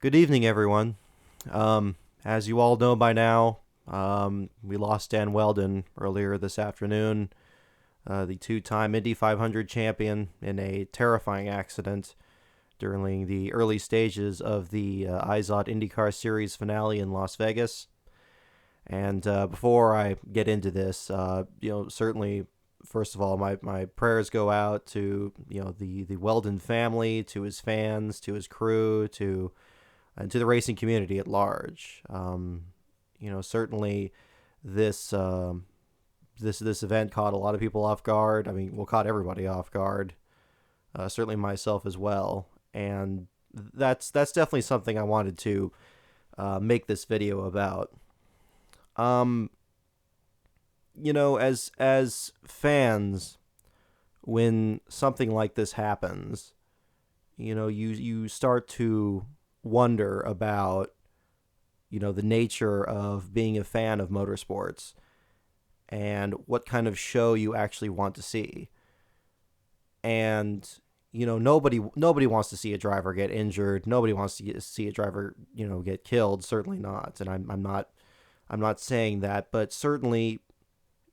Good evening, everyone. As you all know by now, we lost Dan Wheldon earlier this afternoon, the two-time Indy 500 champion, in a terrifying accident during the early stages of the IZOD IndyCar Series finale in Las Vegas. And before I get into this, certainly, first of all, my prayers go out to the Wheldon family, to his fans, to his crew, to and to the racing community at large. Certainly this this event caught a lot of people off guard. I mean, well, caught everybody off guard. Certainly myself as well, and that's definitely something I wanted to make this video about. Um, as fans, when something like this happens, you start to wonder about the nature of being a fan of motorsports and what kind of show you actually want to see. And nobody wants to see a driver get injured. Nobody wants to see a driver get killed. Certainly not. And I'm not saying that, but certainly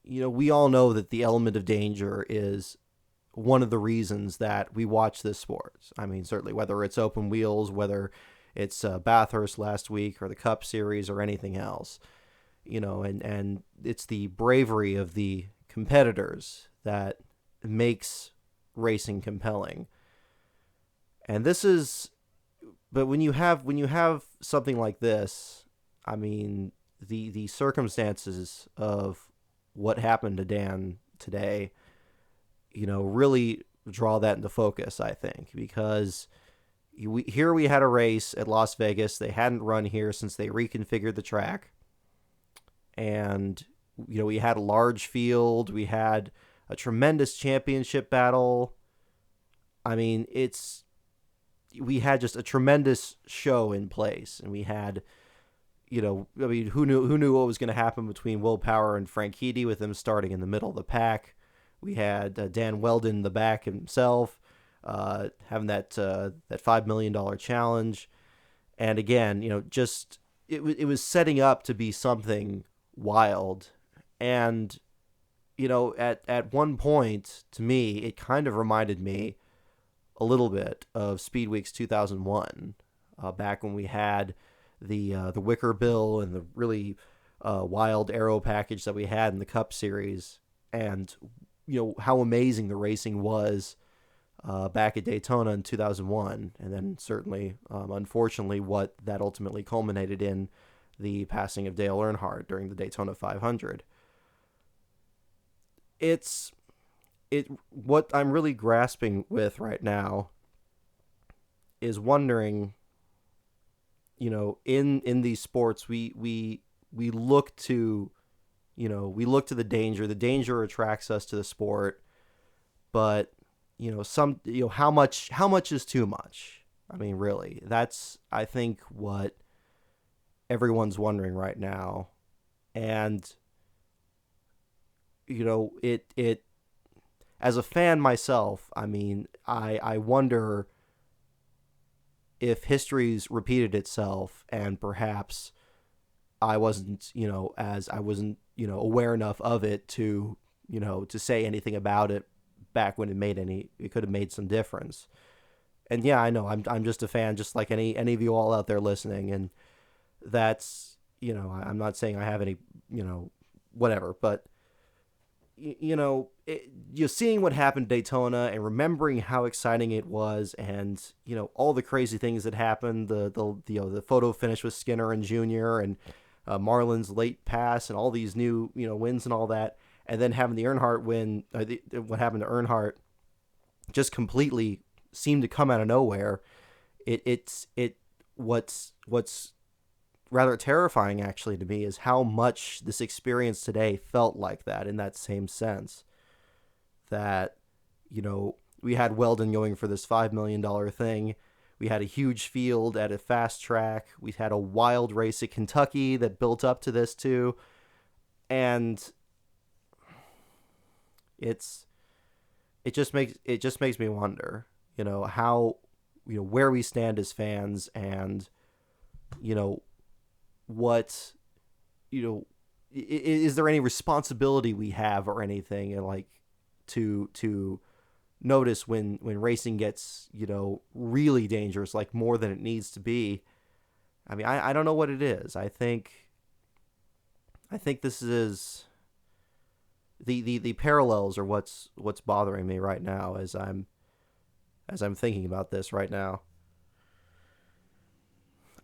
we all know that the element of danger is one of the reasons that we watch this sport. I mean, certainly whether it's open wheels, whether it's Bathurst last week or the Cup Series or anything else, and it's the bravery of the competitors that makes racing compelling. And but when you have something like this, I mean, the circumstances of what happened to Dan today, really draw that into focus, I think, because here we had a race at Las Vegas. They hadn't run here since they reconfigured the track. And, we had a large field. We had a tremendous championship battle. I mean, we had just a tremendous show in place. And we had, who knew what was going to happen between Will Power and Franchitti with them starting in the middle of the pack. We had Dan Wheldon in the back himself, having that $5 million challenge, and again, just it was setting up to be something wild, and at one point, to me, it kind of reminded me a little bit of Speed Weeks 2001, back when we had the Wicker Bill and the really wild aero package that we had in the Cup Series, and how amazing the racing was back at Daytona in 2001, and then certainly, unfortunately, what that ultimately culminated in the passing of Dale Earnhardt during the Daytona 500. What I'm really grasping with right now is wondering, in these sports, we look to the danger. The danger attracts us to the sport, but how much is too much? I mean, really, that's, I think, what everyone's wondering right now. And it as a fan myself, I mean, I wonder if history's repeated itself, and perhaps I wasn't, aware enough of it to say anything about it back when it could have made some difference. And yeah, I know I'm just a fan, just like any of you all out there listening, and that's, I'm not saying I have any, whatever, but you're seeing what happened at Daytona and remembering how exciting it was, and all the crazy things that happened, the photo finish with Skinner and Junior, and Marlin's late pass, and all these new wins and all that, and then having the Earnhardt win. What happened to Earnhardt just completely seemed to come out of nowhere. What's rather terrifying, actually, to me, is how much this experience today felt like that, in that same sense. That, we had Wheldon going for this $5 million thing. We had a huge field at a fast track. We had a wild race at Kentucky that built up to this too. And it just makes me wonder, how, where we stand as fans, and you know, what, you know, is there any responsibility we have or anything, and like to notice when racing gets, really dangerous, like more than it needs to be. I mean, I don't know what it is. I think this is the parallels are what's bothering me right now as I'm thinking about this right now.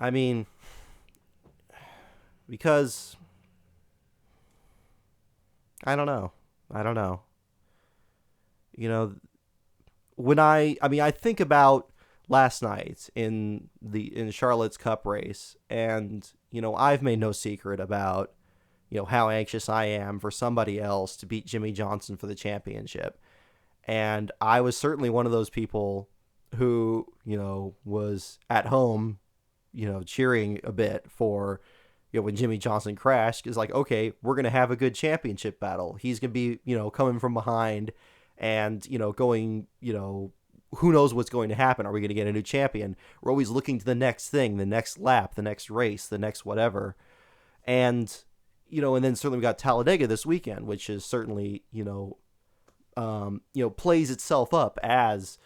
I mean, because I don't know. I don't know. You know, I think about last night in Charlotte's Cup race, and I've made no secret about how anxious I am for somebody else to beat Jimmy Johnson for the championship. And I was certainly one of those people who, was at home, cheering a bit for, when Jimmy Johnson crashed. Is like, okay, we're going to have a good championship battle. He's going to be, coming from behind and, going, who knows what's going to happen? Are we going to get a new champion? We're always looking to the next thing, the next lap, the next race, the next whatever. And, and then certainly we got Talladega this weekend, which is certainly, plays itself up as,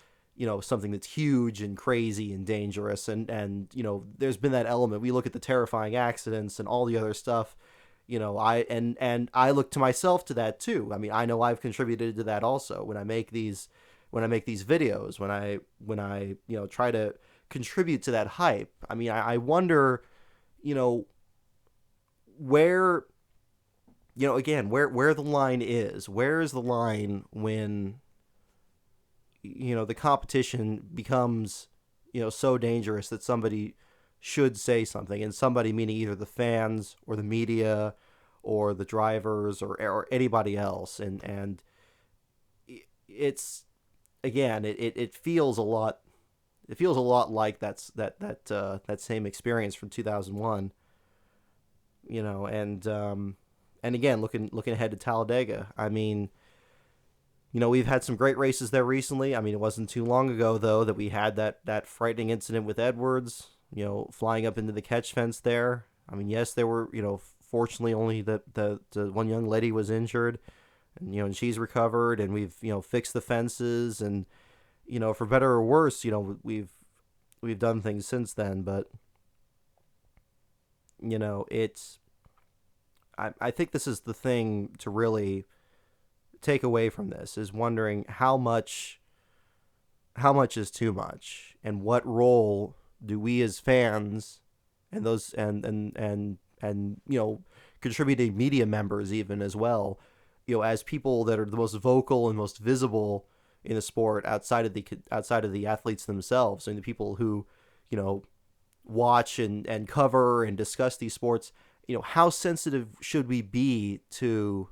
something that's huge and crazy and dangerous. And there's been that element. We look at the terrifying accidents and all the other stuff. I look to myself to that too. I mean, I know I've contributed to that also when I make these videos, when I try to contribute to that hype. I mean, I wonder, where, again, where the line is. Where is the line when, the competition becomes, so dangerous that somebody should say something, and somebody meaning either the fans or the media or the drivers or anybody else. And it's, again, it feels a lot. It feels a lot like that same experience from 2001. And again, looking ahead to Talladega. I mean, we've had some great races there recently. I mean, it wasn't too long ago though that we had that frightening incident with Edwards, flying up into the catch fence there. I mean, yes, there were, fortunately only the one young lady was injured, and she's recovered, and we've fixed the fences, and for better or worse, we've done things since then. But it's, I think this is the thing to really take away from this, is wondering how much is too much, and what role do we as fans and those and contributing media members even as well, as people that are the most vocal and most visible in the sport outside of the athletes themselves, and the people who watch and cover and discuss these sports. How sensitive should we be to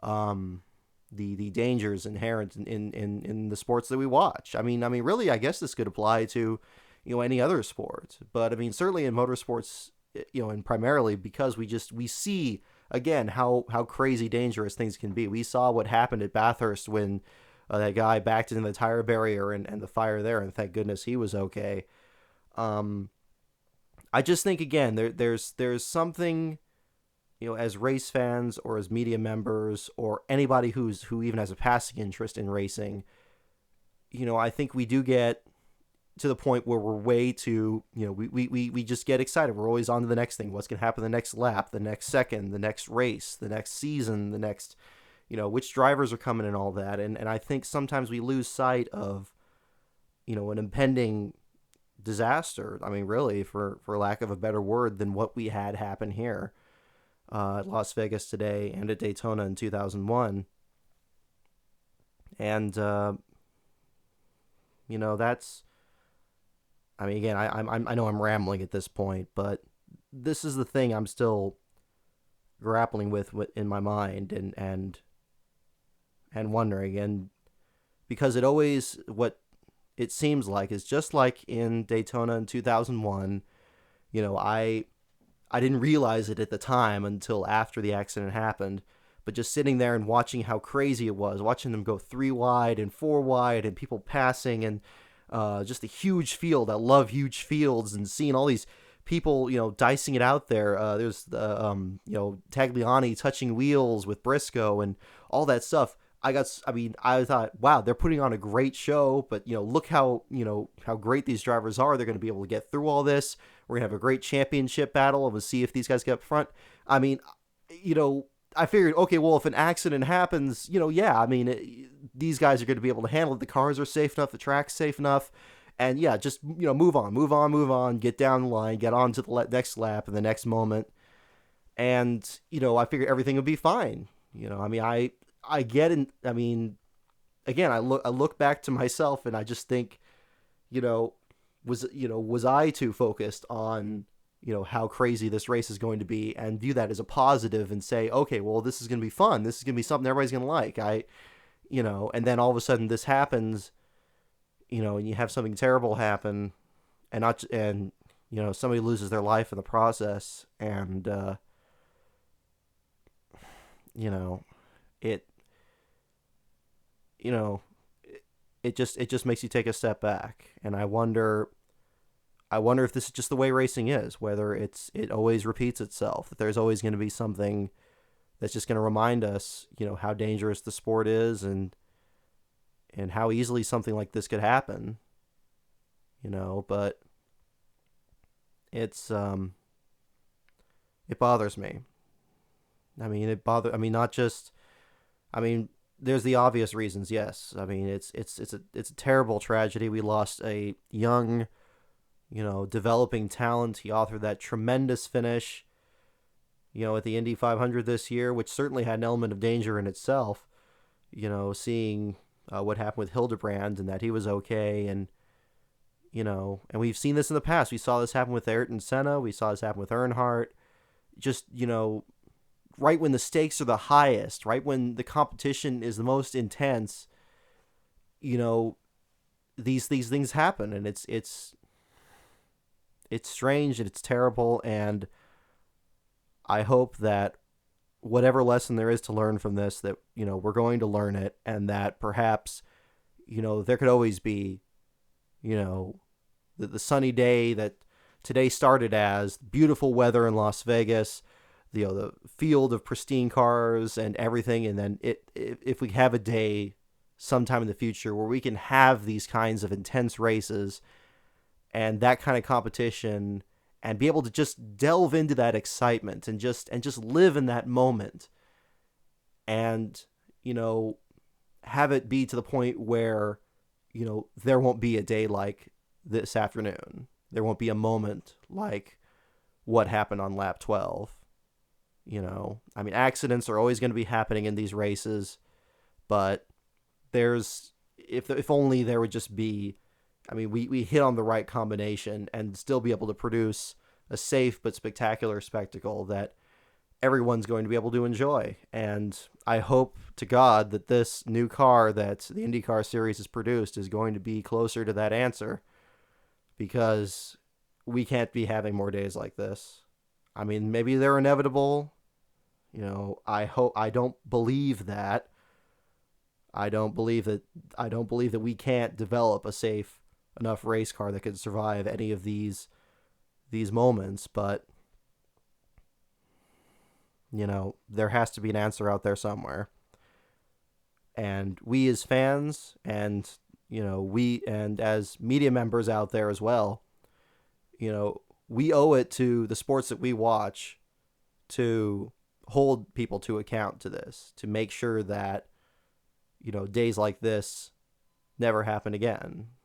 the dangers inherent in the sports that we watch? I mean, really, I guess this could apply to any other sport, but I mean, certainly in motorsports, and primarily because we see again how crazy dangerous things can be. We saw what happened at Bathurst when that guy backed into the tire barrier and the fire there, and thank goodness he was okay. I just think, again, there's something, as race fans or as media members or anybody who even has a passing interest in racing, I think we do get to the point where we're way too, we just get excited. We're always on to the next thing. What's going to happen the next lap, the next second, the next race, the next season, the next, which drivers are coming and all that. And I think sometimes we lose sight of, an impending disaster. I mean, really, for lack of a better word, than what we had happen here at Las Vegas today and at Daytona in 2001. And that's, I mean, again, I know I'm rambling at this point, but this is the thing I'm still grappling with in my mind and wondering. And because what it seems like is just like in Daytona in 2001, I didn't realize it at the time until after the accident happened, but just sitting there and watching how crazy it was, watching them go 3 wide and 4 wide and people passing, and just a huge field. I love huge fields, and seeing all these people, dicing it out there. There's the, Tagliani touching wheels with Briscoe and all that stuff. I thought, wow, they're putting on a great show, but, look how great these drivers are. They're going to be able to get through all this. We're going to have a great championship battle and we'll see if these guys get up front. I mean, I figured, okay, well, if an accident happens, yeah, I mean, these guys are going to be able to handle it. The cars are safe enough. The track's safe enough. And yeah, just, move on, move on, move on, get down the line, get on to the next lap and the next moment. And, I figured everything would be fine. I mean, I get in, I mean, again, I look back to myself and I just think, you know, was I too focused on, how crazy this race is going to be and view that as a positive and say, okay, well, this is going to be fun. This is going to be something everybody's going to like. And then all of a sudden this happens, and you have something terrible happen and somebody loses their life in the process. And, it, you know, it just makes you take a step back. And I wonder if this is just the way racing is, whether it always repeats itself, that there's always going to be something that's just going to remind us, how dangerous the sport is and how easily something like this could happen, but it's it bothers me. I mean, not just, there's the obvious reasons, yes. I mean, it's a terrible tragedy. We lost a young, developing talent. He authored that tremendous finish, at the Indy 500 this year, which certainly had an element of danger in itself. Seeing what happened with Hildebrand and that he was okay, and and we've seen this in the past. We saw this happen with Ayrton Senna. We saw this happen with Earnhardt. Just right when the stakes are the highest, right when the competition is the most intense, these things happen, and it's strange and it's terrible. And I hope that whatever lesson there is to learn from this, that we're going to learn it, and that perhaps there could always be the sunny day that today started as beautiful weather in Las Vegas, the field of pristine cars and everything, and then if we have a day sometime in the future where we can have these kinds of intense races and that kind of competition and be able to just delve into that excitement and just live in that moment, and have it be to the point where there won't be a day like this afternoon. There won't be a moment like what happened on lap 12. Accidents are always going to be happening in these races, but if only there would just be, we hit on the right combination and still be able to produce a safe but spectacular spectacle that everyone's going to be able to enjoy. And I hope to God that this new car that the IndyCar series has produced is going to be closer to that answer, because we can't be having more days like this. Maybe they're inevitable. I don't believe that. I don't believe that we can't develop a safe enough race car that could survive any of these moments, but there has to be an answer out there somewhere. And we as fans and we and as media members out there as well, we owe it to the sports that we watch to hold people to account to this, to make sure that days like this never happen again.